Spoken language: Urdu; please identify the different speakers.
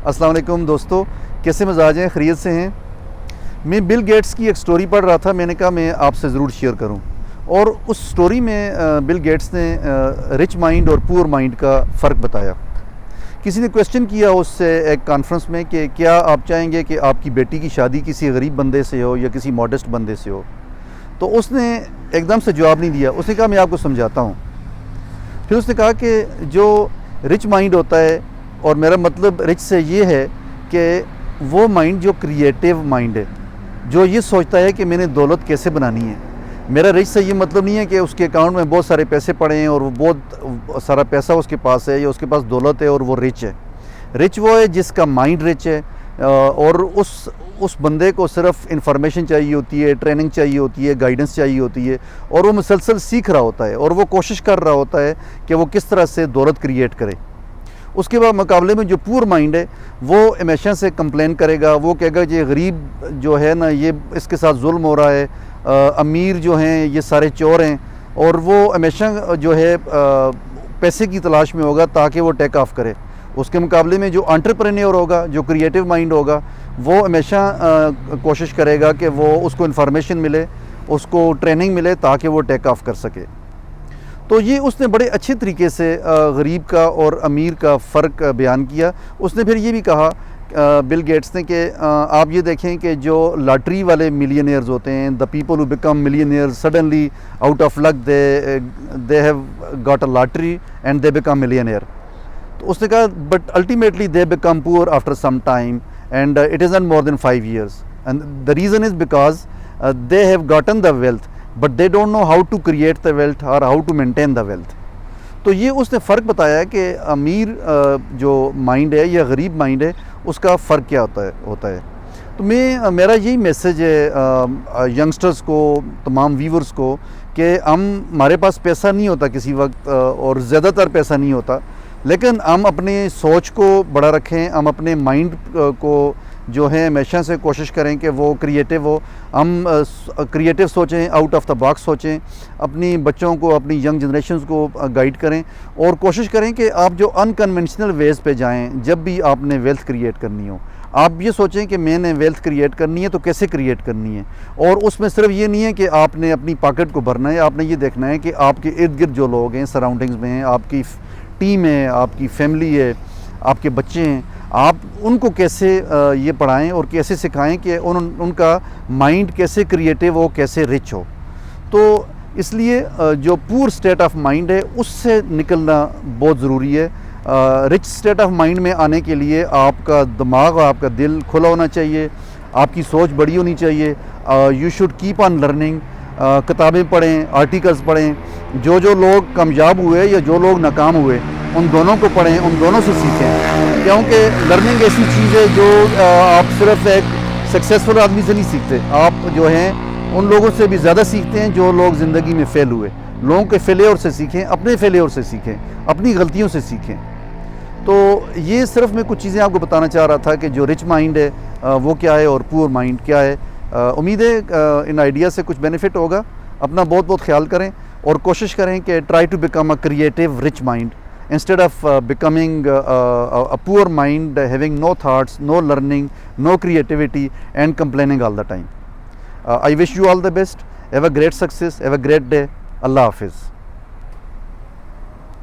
Speaker 1: السلام علیکم دوستو، کیسے مزاج ہیں؟ خیریت سے ہیں؟ میں بل گیٹس کی ایک سٹوری پڑھ رہا تھا، میں نے کہا میں آپ سے ضرور شیئر کروں. اور اس سٹوری میں بل گیٹس نے رچ مائنڈ اور پور مائنڈ کا فرق بتایا. کسی نے کویسچن کیا اس سے ایک کانفرنس میں کہ کیا آپ چاہیں گے کہ آپ کی بیٹی کی شادی کسی غریب بندے سے ہو یا کسی ماڈسٹ بندے سے ہو؟ تو اس نے ایک دم سے جواب نہیں دیا. اس نے کہا میں آپ کو سمجھاتا ہوں. پھر اس نے کہا کہ جو رچ مائنڈ ہوتا ہے، اور میرا مطلب رچ سے یہ ہے کہ وہ مائنڈ جو کریٹیو مائنڈ ہے، جو یہ سوچتا ہے کہ میں نے دولت کیسے بنانی ہے. میرا رچ سے یہ مطلب نہیں ہے کہ اس کے اکاؤنٹ میں بہت سارے پیسے پڑے ہیں اور وہ بہت سارا پیسہ اس کے پاس ہے یا اس کے پاس دولت ہے اور وہ رچ ہے. رچ وہ ہے جس کا مائنڈ رچ ہے، اور اس بندے کو صرف انفارمیشن چاہیے ہوتی ہے، ٹریننگ چاہیے ہوتی ہے، گائیڈنس چاہیے ہوتی ہے، اور وہ مسلسل سیکھ رہا ہوتا ہے اور وہ کوشش کر رہا ہوتا ہے کہ وہ کس طرح سے دولت کریٹ کرے. اس کے بعد مقابلے میں جو پور مائنڈ ہے وہ ہمیشہ سے کمپلین کرے گا. وہ کہے گا یہ غریب جو ہے نا، یہ اس کے ساتھ ظلم ہو رہا ہے، امیر جو ہیں یہ سارے چور ہیں، اور وہ ہمیشہ جو ہے پیسے کی تلاش میں ہوگا تاکہ وہ ٹیک آف کرے. اس کے مقابلے میں جو انٹرپرینیور ہوگا، جو کریٹیو مائنڈ ہوگا، وہ ہمیشہ کوشش کرے گا کہ وہ اس کو انفارمیشن ملے، اس کو ٹریننگ ملے تاکہ وہ ٹیک آف کر سکے. تو یہ اس نے بڑے اچھے طریقے سے غریب کا اور امیر کا فرق بیان کیا. اس نے پھر یہ بھی کہا بل گیٹس نے کہ آپ یہ دیکھیں کہ جو لاٹری والے ملینئرز ہوتے ہیں، the people who become millionaires suddenly out of luck, they have got a lottery and they become millionaire. تو اس نے کہا but ultimately they become poor after some time and it is not more than 5 years. And the reason is because they have gotten the wealth but they don't know how to create the wealth or how to maintain the wealth. تو یہ اس نے فرق بتایا کہ امیر جو مائنڈ ہے یا غریب مائنڈ ہے اس کا فرق کیا ہوتا ہے. تو میرا یہی میسیج ہے ینگسٹرز کو، تمام ویورز کو، کہ ہمارے پاس پیسہ نہیں ہوتا کسی وقت، اور زیادہ تر پیسہ نہیں ہوتا، لیکن ہم اپنے سوچ کو بڑا رکھیں. ہم اپنے مائنڈ کو جو ہے ہمیشہ سے کوشش کریں کہ وہ کریٹیو ہو. ہم کریٹیو سوچیں، آؤٹ آف دا باکس سوچیں، اپنی بچوں کو، اپنی ینگ جنریشنز کو گائیڈ کریں، اور کوشش کریں کہ آپ جو انکنونشنل ویز پہ جائیں جب بھی آپ نے ویلتھ کریٹ کرنی ہو. آپ یہ سوچیں کہ میں نے ویلتھ کریٹ کرنی ہے تو کیسے کریٹ کرنی ہے. اور اس میں صرف یہ نہیں ہے کہ آپ نے اپنی پاکٹ کو بھرنا ہے، آپ نے یہ دیکھنا ہے کہ آپ کے ارد گرد جو لوگ ہیں، سراؤنڈنگز میں ہیں، آپ کی ٹیم ہے، آپ کی فیملی ہے، آپ کے بچے ہیں، آپ ان کو کیسے یہ پڑھائیں اور کیسے سکھائیں کہ ان کا مائنڈ کیسے کریٹیو ہو، کیسے رچ ہو. تو اس لیے جو پور سٹیٹ آف مائنڈ ہے اس سے نکلنا بہت ضروری ہے. رچ سٹیٹ آف مائنڈ میں آنے کے لیے آپ کا دماغ، آپ کا دل کھلا ہونا چاہیے، آپ کی سوچ بڑی ہونی چاہیے. You should keep on learning. کتابیں پڑھیں، آرٹیکلز پڑھیں. جو لوگ کامیاب ہوئے یا جو لوگ ناکام ہوئے ان دونوں کو پڑھیں، ان دونوں سے سیکھیں. کیونکہ لرننگ ایسی چیز ہے جو آپ صرف ایک سکسیزفل آدمی سے نہیں سیکھتے، آپ جو ہیں ان لوگوں سے بھی زیادہ سیکھتے ہیں جو لوگ زندگی میں فیل ہوئے. لوگوں کے فیلیور سے سیکھیں، اپنے فیلیور سے سیکھیں، اپنی غلطیوں سے سیکھیں. تو یہ صرف میں کچھ چیزیں آپ کو بتانا چاہ رہا تھا کہ جو رچ مائنڈ ہے وہ کیا ہے اور پور مائنڈ کیا ہے. امید ہے ان آئیڈیا سے کچھ بینیفٹ ہوگا. اپنا بہت بہت خیال کریں اور کوشش کریں کہ try to become a creative rich mind instead of becoming a poor mind, having no thoughts, no learning, no creativity and complaining all the time. I wish you all the best. Have a great success. Have a great day. Allah Hafiz.